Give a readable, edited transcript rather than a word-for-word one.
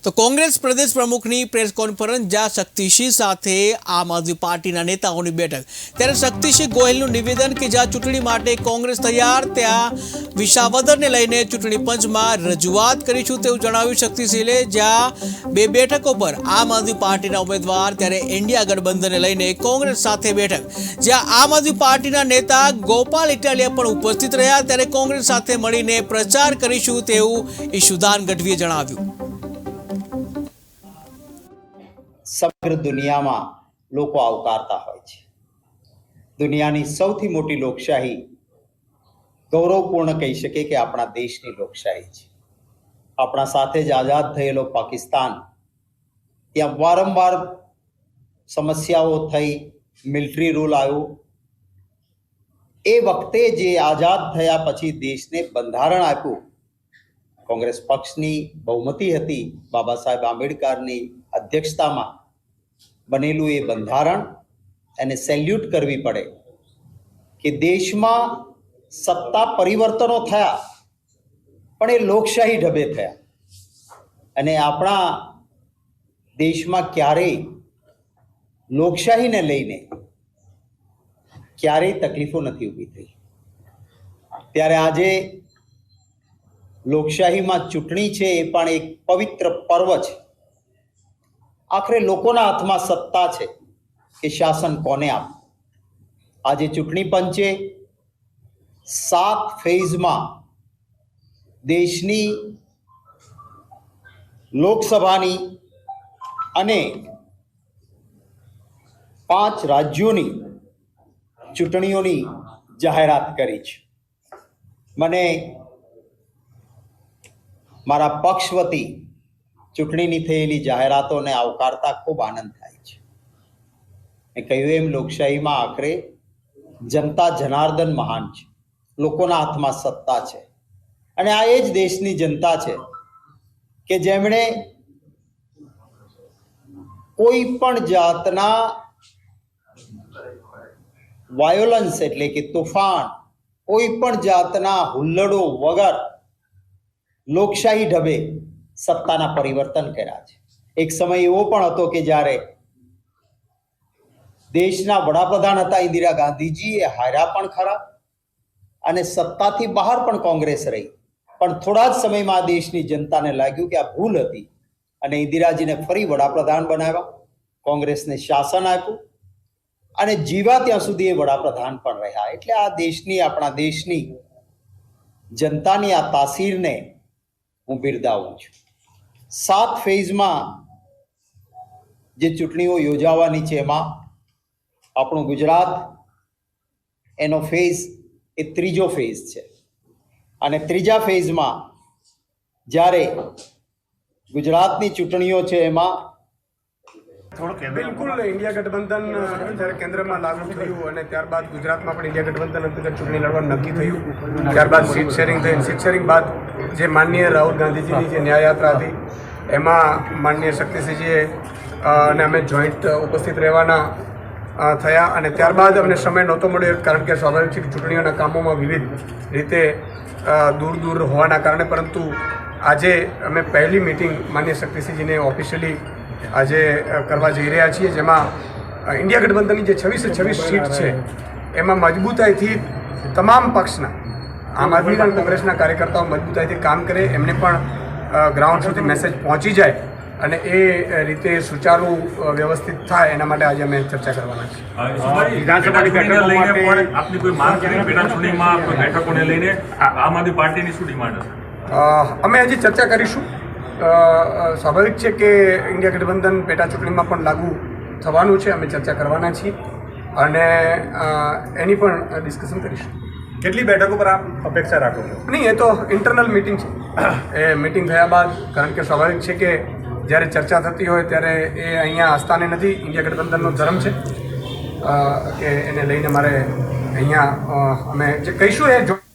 તો કોંગ્રેસ પ્રદેશ પ્રમુખની press conference જ્યાં શક્તિસિંહ સાથે આમ આદમી પાર્ટીના નેતાઓની બેઠક, ત્યારે શક્તિસિંહ ગોહિલનું નિવેદન કે જ્યાં ચૂંટણી માટે કોંગ્રેસ તૈયાર, ત્યાં વિસાવદરને લઈને ચૂંટણી પંચમાં રજૂઆત કરીશું તેવું જણાવ્યું શક્તિસિંહે। જ્યાં બે બેઠકો પર આમ આદમી પાર્ટીના ઉમેદવાર, ત્યારે ઇન્ડિયા ગઠબંધનને લઈને કોંગ્રેસ સાથે બેઠક, જ્યાં આમ આદમી પાર્ટીના નેતા ગોપાલ ઇટાલિયા પણ ઉપસ્થિત રહ્યા, ત્યારે કોંગ્રેસ સાથે મળીને પ્રચાર કરીશું તેવું ઈશુદાન ગઢવીએ જણાવ્યું। સમગ્ર દુનિયામાં લોકો આવકારતા હોય છે। દુનિયાની સૌથી મોટી લોકશાહી ગૌરવપૂર્ણ કહી શકે કે આપણા દેશની લોકશાહી છે। આપણા સાથે જ આઝાદ થયેલો પાકિસ્તાન, ત્યાં વારંવાર સમસ્યાઓ થઈ, મિલિટરી રૂલ આવ્યો। એ વખતે જે આઝાદ થયા પછી દેશને બંધારણ આપ્યું, કોંગ્રેસ પક્ષની બહુમતી હતી, બાબા સાહેબ આંબેડકરની અધ્યક્ષતામાં બનેલું એ બંધારણ, એને સેલ્યુટ કરવી પડે કે દેશમાં સત્તા પરિવર્તનો થયા પણ એ લોકશાહી ઢબે થયા, અને આપણા દેશમાં ક્યારેય લોકશાહીને લઈને ક્યારેય તકલીફો નથી ઊભી થઈ। ત્યારે આજે લોકશાહીમાં ચૂંટણી છે એ પણ એક પવિત્ર પર્વ છે। આખરે લોકોના હાથમાં સત્તા છે કે શાસન કોને આપવું। આજે ચૂંટણી પંચે 7 ફેઝમાં દેશની લોકસભાની અને 5 રાજ્યોની ચૂંટણીઓની જાહેરાત કરી છે। મને મારા પક્ષ વતી ચૂંટણીની થયેલી જાહેરાતોને આવકારતા ખૂબ આનંદ થાય છે। મેં કહ્યું એમ, લોકશાહીમાં આખરે જનતા જનાર્દન મહાન છે, લોકોના હાથમાં સત્તા છે, અને આ એ જ દેશની જનતા છે કે જેમણે કોઈ પણ જાતના વાયોલન્સ એટલે કે તોફાન, કોઈ પણ જાતના હુલ્લડો વગર લોકશાહી ઢબે સત્તાના પરિવર્તન કર્યા છે। એક સમય એવો પણ હતો કે જ્યારે દેશના વડાપ્રધાન હતા ઇન્દિરા ગાંધીજી, એ હાર્યા પણ ખરા અને સત્તાથી બહાર પણ કોંગ્રેસ રહી, પણ થોડા જ સમયમાં દેશની જનતાને લાગ્યું કે આ ભૂલ હતી અને ઇન્દિરાજીને ફરી વડાપ્રધાન બનાવ્યા, કોંગ્રેસને શાસન આપ્યું અને જીવા ત્યાં સુધી એ વડાપ્રધાન પણ રહ્યા। એટલે આ દેશની, આપણા દેશની જનતાની આ તાસીરને હું બિરદાવું છું। 7 ફેઝમાં જે ચૂંટણીઓ યોજાવાની છે એમાં આપણું ગુજરાત એનો ફેઝ એ 3જો ફેઝ છે, અને 3જા ફેઝમાં જ્યારે ગુજરાતની ચૂંટણીઓ છે એમાં બિલકુલ ઇન્ડિયા ગઠબંધન જ્યારે કેન્દ્રમાં લાગુ થયું અને ત્યારબાદ ગુજરાતમાં પણ ઇન્ડિયા ગઠબંધન અંતર્ગત ચૂંટણી લડવાનું નક્કી થયું। ત્યારબાદ સીટ શેરિંગ થઈ, સીટ શેરિંગ બાદ જે માનનીય રાહુલ ગાંધીજીની જે ન્યાયયાત્રા હતી એમાં માનનીય શક્તિસિંહજીએ અને અમે જોઈન્ટ ઉપસ્થિત રહેવાના થયા, અને ત્યારબાદ અમને સમય નહોતો મળ્યો, કારણ કે સ્વાભાવિક છે કે ચૂંટણીઓના કામોમાં વિવિધ રીતે દૂર દૂર હોવાના કારણે, પરંતુ આજે અમે પહેલી મિટિંગ માનનીય શક્તિસિંહજીને ઓફિશિયલી આજે કરવા જઈ રહ્યા છીએ, જેમાં ઇન્ડિયા ગઠબંધનની જે 26 સીટ છે એમાં મજબૂતાઈથી તમામ પક્ષના, આમ આદમીના અને કોંગ્રેસના કાર્યકર્તાઓ મજબૂતાઈથી કામ કરે, એમને પણ ગ્રાઉન્ડ સુધી મેસેજ પહોંચી જાય અને એ રીતે સુચારુ વ્યવસ્થિત થાય, એના માટે આજે અમે ચર્ચા કરવાના છીએ। વિધાનસભાની બેઠકો લઈને પણ આપની કોઈ માંગ કરી, પેટા ચૂંટણીમાં કોઈ બેઠકોને લઈને આમ આદમી પાર્ટીની શું ડિમાન્ડ હશે? અમે હજી ચર્ચા કરીશું। સ્વાભાવિક છે કે ઇન્ડિયા ગઠબંધન પેટા ચૂંટણીમાં પણ લાગુ થવાનું છે, અમે ચર્ચા કરવાના છીએ અને એની પણ ડિસ્કશન કરીશું। કેટલી બેઠકો પર આપ અપેક્ષા રાખો છો? નહીં, એ તો ઇન્ટરનલ મિટિંગ છે, એ મિટિંગ થયા બાદ, કારણ કે સ્વાભાવિક છે કે જ્યારે ચર્ચા થતી હોય ત્યારે એ અહીંયા આસ્થાને નથી, ઇન્ડિયા ગઠબંધનનો ધર્મ છે કે એને લઈને મારે અહીંયા અમે જે કહીશું એ